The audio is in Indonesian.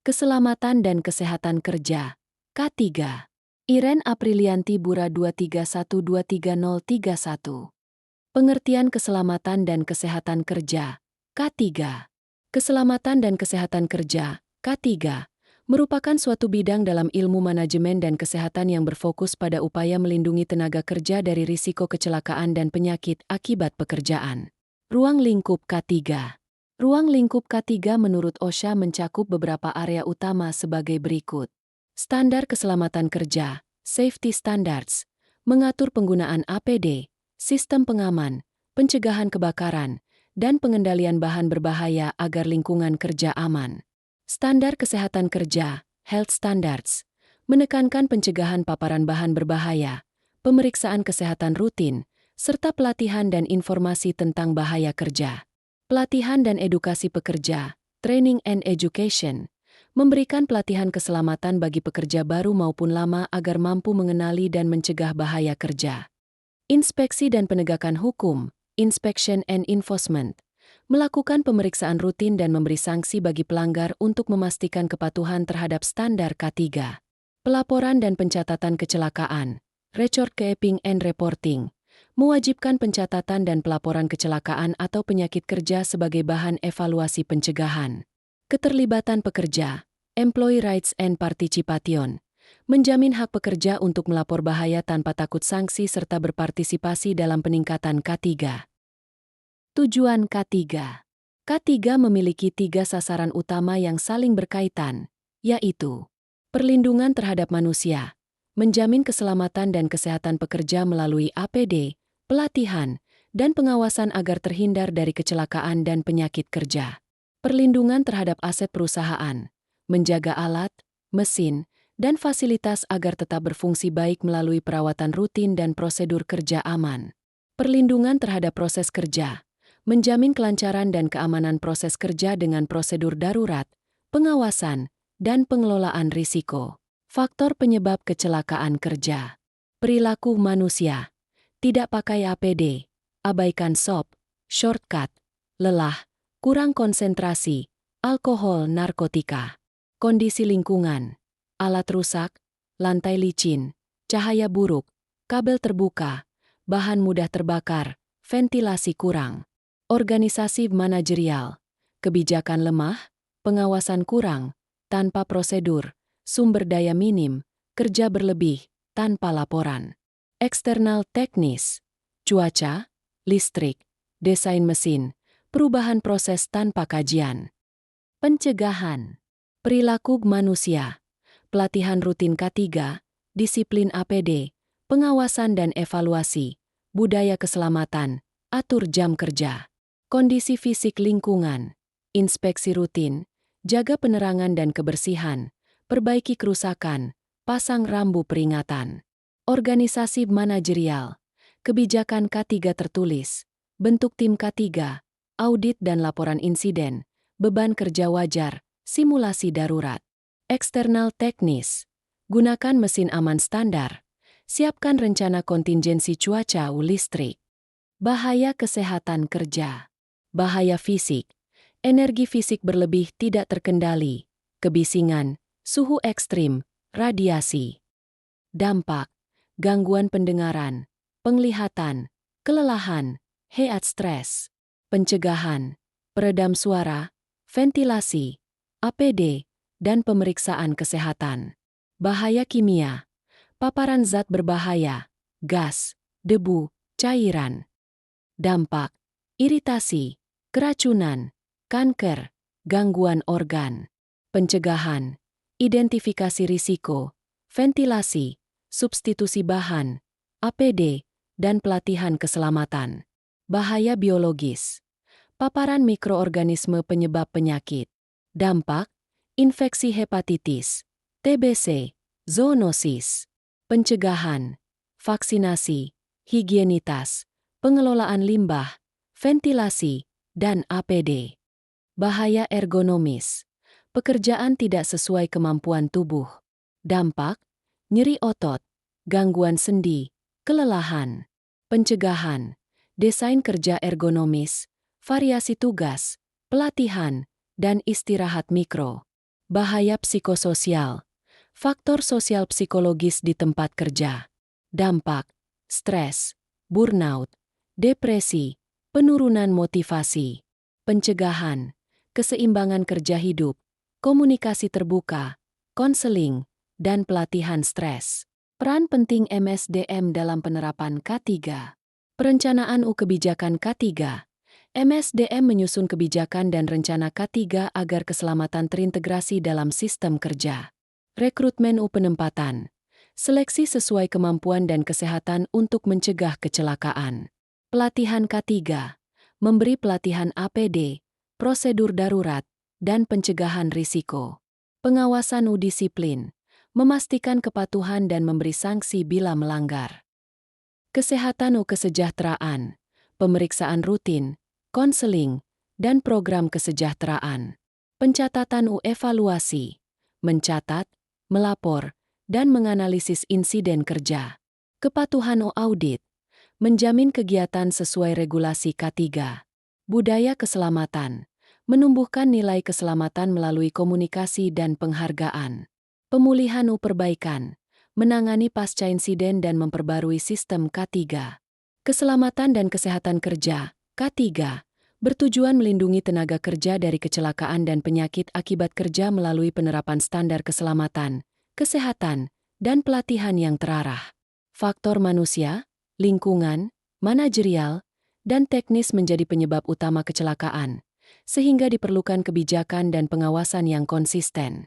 Keselamatan dan Kesehatan Kerja, K3. Iren Aprilianti Bura 231230031. Pengertian Keselamatan dan Kesehatan Kerja, K3. Keselamatan dan kesehatan kerja, K3, merupakan suatu bidang dalam ilmu manajemen dan kesehatan yang berfokus pada upaya melindungi tenaga kerja dari risiko kecelakaan dan penyakit akibat pekerjaan. Ruang lingkup K3. Ruang lingkup K3 menurut OSHA mencakup beberapa area utama sebagai berikut. Standar keselamatan kerja, safety standards, mengatur penggunaan APD, sistem pengaman, pencegahan kebakaran, dan pengendalian bahan berbahaya agar lingkungan kerja aman. Standar kesehatan kerja, health standards, menekankan pencegahan paparan bahan berbahaya, pemeriksaan kesehatan rutin, serta pelatihan dan informasi tentang bahaya kerja. Pelatihan dan edukasi pekerja, training and education, memberikan pelatihan keselamatan bagi pekerja baru maupun lama agar mampu mengenali dan mencegah bahaya kerja. Inspeksi dan penegakan hukum, inspection and enforcement, melakukan pemeriksaan rutin dan memberi sanksi bagi pelanggar untuk memastikan kepatuhan terhadap standar K3. Pelaporan dan pencatatan kecelakaan, record keeping and reporting, mewajibkan pencatatan dan pelaporan kecelakaan atau penyakit kerja sebagai bahan evaluasi pencegahan. Keterlibatan pekerja, employee rights and participation, menjamin hak pekerja untuk melapor bahaya tanpa takut sanksi serta berpartisipasi dalam peningkatan K3. Tujuan K3. K3 memiliki 3 sasaran utama yang saling berkaitan, yaitu perlindungan terhadap manusia, menjamin keselamatan dan kesehatan pekerja melalui APD, pelatihan, dan pengawasan agar terhindar dari kecelakaan dan penyakit kerja. Perlindungan terhadap aset perusahaan, menjaga alat, mesin, dan fasilitas agar tetap berfungsi baik melalui perawatan rutin dan prosedur kerja aman. Perlindungan terhadap proses kerja, menjamin kelancaran dan keamanan proses kerja dengan prosedur darurat, pengawasan, dan pengelolaan risiko. Faktor penyebab kecelakaan kerja. Perilaku manusia. Tidak pakai APD, abaikan SOP, shortcut, lelah, kurang konsentrasi, alkohol, narkotika. Kondisi lingkungan. Alat rusak, lantai licin, cahaya buruk, kabel terbuka, bahan mudah terbakar, ventilasi kurang. Organisasi manajerial. Kebijakan lemah, pengawasan kurang, tanpa prosedur, sumber daya minim, kerja berlebih, tanpa laporan. Eksternal teknis, cuaca, listrik, desain mesin, perubahan proses tanpa kajian. Pencegahan, perilaku manusia, pelatihan rutin K3, disiplin APD, pengawasan dan evaluasi, budaya keselamatan, atur jam kerja. Kondisi fisik lingkungan, inspeksi rutin, jaga penerangan dan kebersihan, perbaiki kerusakan, pasang rambu peringatan. Organisasi manajerial, kebijakan K3 tertulis, bentuk tim K3, audit dan laporan insiden, beban kerja wajar, simulasi darurat. Eksternal teknis, gunakan mesin aman standar, siapkan rencana kontingensi cuaca listrik. Bahaya kesehatan kerja, bahaya fisik, energi fisik berlebih tidak terkendali, kebisingan, suhu ekstrim, radiasi. Dampak, gangguan pendengaran, penglihatan, kelelahan, heat stres. Pencegahan, peredam suara, ventilasi, APD, dan pemeriksaan kesehatan. Bahaya kimia, paparan zat berbahaya, gas, debu, cairan. Dampak, iritasi, keracunan, kanker, gangguan organ. Pencegahan, identifikasi risiko, ventilasi, substitusi bahan, APD, dan pelatihan keselamatan. Bahaya biologis, paparan mikroorganisme penyebab penyakit. Dampak, infeksi hepatitis, TBC, zoonosis. Pencegahan, vaksinasi, higienitas, pengelolaan limbah, ventilasi, dan APD. Bahaya ergonomis, pekerjaan tidak sesuai kemampuan tubuh. Dampak, nyeri otot, gangguan sendi, kelelahan. Pencegahan, desain kerja ergonomis, variasi tugas, pelatihan, dan istirahat mikro. Bahaya psikososial. Faktor sosial psikologis di tempat kerja. Dampak, stres, burnout, depresi, penurunan motivasi. Pencegahan, keseimbangan kerja hidup, komunikasi terbuka, konseling, dan pelatihan stres. Peran penting MSDM dalam penerapan K3. Perencanaan kebijakan K3. MSDM menyusun kebijakan dan rencana K3 agar keselamatan terintegrasi dalam sistem kerja. Rekrutmen penempatan. Seleksi sesuai kemampuan dan kesehatan untuk mencegah kecelakaan. Pelatihan K3. Memberi pelatihan APD, prosedur darurat, dan pencegahan risiko. Pengawasan disiplin. Memastikan kepatuhan dan memberi sanksi bila melanggar. Kesehatan kesejahteraan. Pemeriksaan rutin, konseling, dan program kesejahteraan. Pencatatan evaluasi. Mencatat, melapor, dan menganalisis insiden kerja. Kepatuhan audit. Menjamin kegiatan sesuai regulasi K3. Budaya keselamatan. Menumbuhkan nilai keselamatan melalui komunikasi dan penghargaan. Pemulihan perbaikan. Menangani pasca insiden dan memperbarui sistem K3. Keselamatan dan kesehatan kerja, K3, bertujuan melindungi tenaga kerja dari kecelakaan dan penyakit akibat kerja melalui penerapan standar keselamatan, kesehatan, dan pelatihan yang terarah. Faktor manusia, lingkungan, manajerial, dan teknis menjadi penyebab utama kecelakaan, sehingga diperlukan kebijakan dan pengawasan yang konsisten.